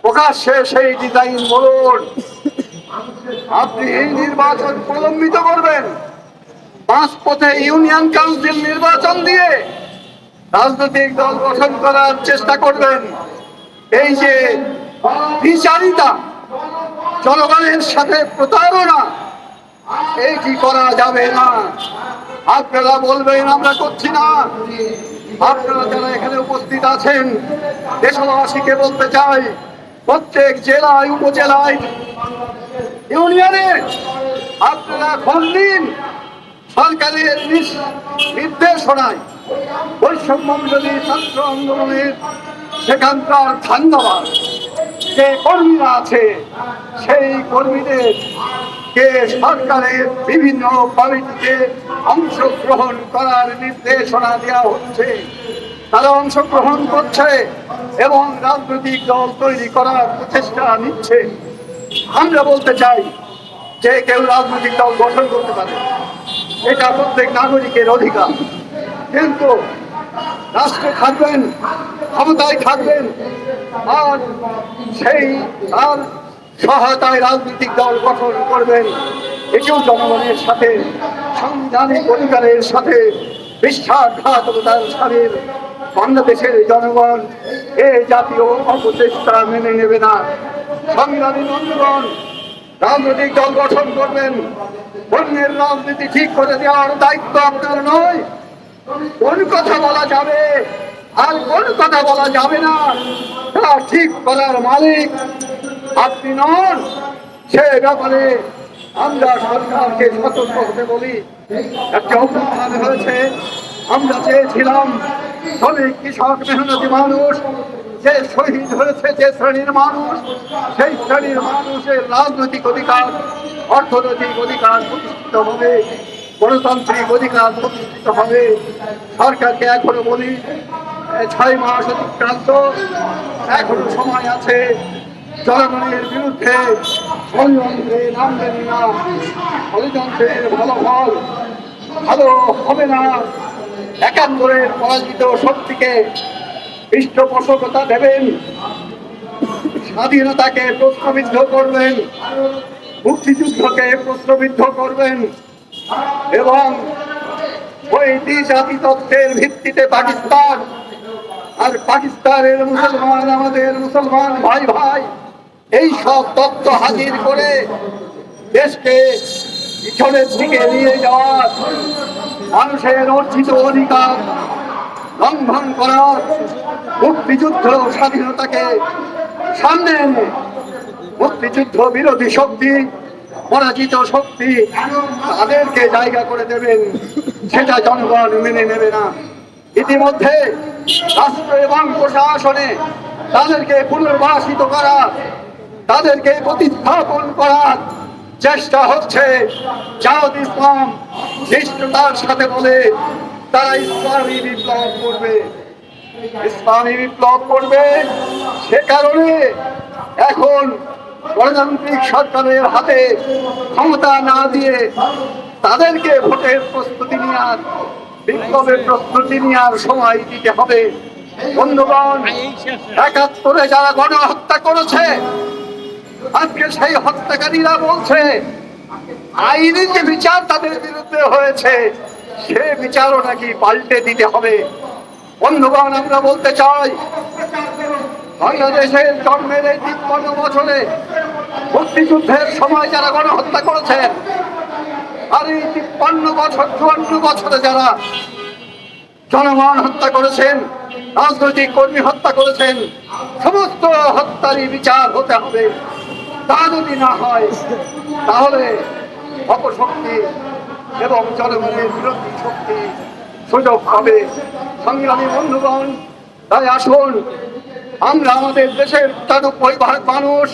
প্রকাশ্যে সেই ডিজাইন বলুন। আপনি এই নির্বাচন প্রলম্বিত করবেন, মাঝপথে ইউনিয়ন কাউন্সিল নির্বাচন দিয়ে রাজনৈতিক দল গঠন করার চেষ্টা করবেন। এই যে বিচারিতা, জনগণের সাথে প্রতারণা, এইটি করা যাবে না। আপনারা বলবেন আমরা করছি না। আপনারা যারা এখানে উপস্থিত আছেন, দেশবাসীকে বলতে চাই, প্রত্যেক জেলায়, উপজেলায়, ইউনিয়নে আপনারা ফোন দিন। সরকারের নির্দেশনায় বৈষম্য বিরোধী ছাত্র আন্দোলনের সেখানকার ধান্যবাদ যে কর্মীরা আছে, সেই কর্মীদের কে সরকারের বিভিন্ন কমিটিতে অংশগ্রহণ করার নির্দেশনা দেওয়া হচ্ছে। তারা অংশগ্রহণ করছে এবং রাজনৈতিক দল তৈরি করার প্রচেষ্টা নিচ্ছে। আমরা বলতে চাই যে কেউ রাজনৈতিক দল গঠন করতে পারে, এটা প্রত্যেক নাগরিকের অধিকার। কিন্তু রাষ্ট্রে থাকবেন, ক্ষমতায় থাকবেন, আর সেই তার সহায়তায় রাজনৈতিক দল গঠন করবেন, এটিও জনগণের সাথে, সাংবিধানিক অধিকারের সাথে বিশ্বাসঘাতকতার সাথে বাংলাদেশের জনগণ এই জাতীয় অপচেষ্টা মেনে নেবে না। সংগ্রামী বন্ধুগণ, রাজনৈতিক দল গঠন করবেন, অন্যের রাজনীতি ঠিক করে দেওয়ার দায়িত্ব আপনার নয়। কোন কথা বলা যাবে আর কোন কথা বলা যাবে না, তা ঠিক করার মালিক আপনি নন। সে ব্যাপারে আমরা সরকারকে সতর্ক হতে বলি। একটা অভ্যুত্থান হয়েছে, আমরা চেয়েছিলাম শ্রমিক, কৃষক, মেহনতি মানুষ যে শহীদ হয়েছে, যে শ্রেণীর মানুষ, সেই শ্রেণীর মানুষের রাজনৈতিক অধিকার, অর্থনৈতিক অধিকার প্রতিষ্ঠিত হবে, গণতান্ত্রিক অধিকার প্রতিষ্ঠিত হবে। সরকারকে এখনো বলি, 6 মাস অতিক্রান্ত, এখনো সময় আছে। জনগণের বিরুদ্ধে ষড়যন্ত্রে নামবেন না। ষড়যন্ত্রের ফলাফল ভালো হবে না। 71-এর পরাজিত শক্তিকে পৃষ্ঠপোষকতা দেবেন, স্বাধীনতাকে প্রশ্নবিদ্ধ করবেন, মুক্তিযুদ্ধকে প্রশ্নবিদ্ধ করবেন এবং ওই দ্বিজাতি তত্ত্বের ভিত্তিতে পাকিস্তান আর পাকিস্তানের মুসলমান আমাদের মুসলমান ভাই ভাই, এই সব তত্ত্ব হাজির করে দেশকে পিছনের দিকে নিয়ে যাওয়ার, মানুষের অর্জিত অধিকার লঙ্ঘন করার, মুক্তিযুদ্ধ স্বাধীনতাকে সামনে এনে মুক্তিযুদ্ধ বিরোধী শক্তি, পরাজিত শক্তি, তাদেরকে জায়গা করে দেবেন, সেটা জনগণ মেনে নেবে না। ইতিমধ্যে রাষ্ট্র এবং প্রশাসনে তাদেরকে পুনর্বাসিত করা, তাদেরকে প্রতিস্থাপন করার চেষ্টা হচ্ছে। জামাত ইসলাম ধৃষ্টতার সাথে বলে তারা ইসলামী বিপ্লব করবে, ইসলামী বিপ্লব করবে। সে কারণে এখন গণতান্ত্রিক সরকারের হাতে ক্ষমতা না দিয়ে তাদেরকে ভোটের প্রস্তুতি নেওয়ার, বিপ্লবের প্রস্তুতি নেওয়ার সময় দিতে হবে। বন্ধুগণ, 71-এ যারা গণহত্যা করেছে, আজকে সেই হত্যাকারীরা বলছে আইনি যে বিচার তাদের বিরুদ্ধে হয়েছে, সে বিচারও নাকি পাল্টে দিতে হবে। বন্ধুগণ, আমরা বলতে চাই, বাংলাদেশের জন্মের এই 53 বছরে মুক্তিযুদ্ধের সময় যারা গণহত্যা করেছেন, আর এই 53 বছর, 54 বছরে যারা জনগণ হত্যা করেছেন, রাজনৈতিক কর্মী হত্যা করেছেন, সমস্ত হত্যারই বিচার হতে হবে। তা যদি না হয়, তাহলে অপশক্তি এবং জনগণের বিরোধী শক্তি সুযোগ পাবে। সংগ্রামী বন্ধুগণ, তাই আসুন আমরা আমাদের দেশের 95% মানুষ